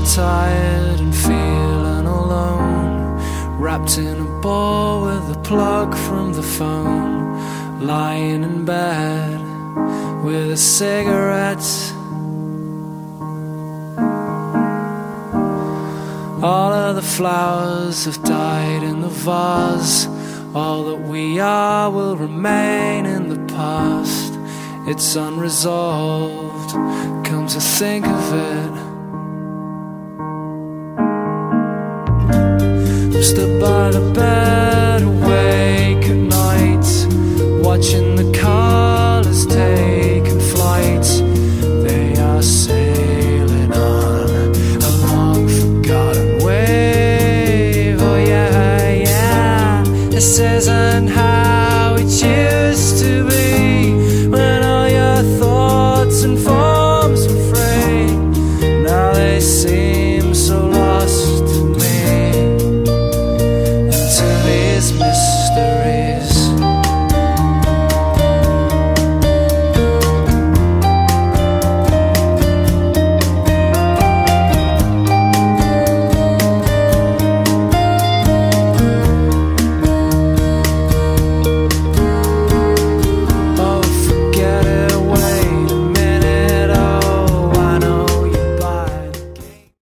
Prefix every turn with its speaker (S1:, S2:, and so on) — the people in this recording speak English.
S1: tired and feeling alone, wrapped in a ball with a plug from the phone, lying in bed with a cigarette. All of the flowers have died in the vase. All that we are will remain in the past. It's unresolved, come to think of it. I'm stood by the bed, awake at night, watching the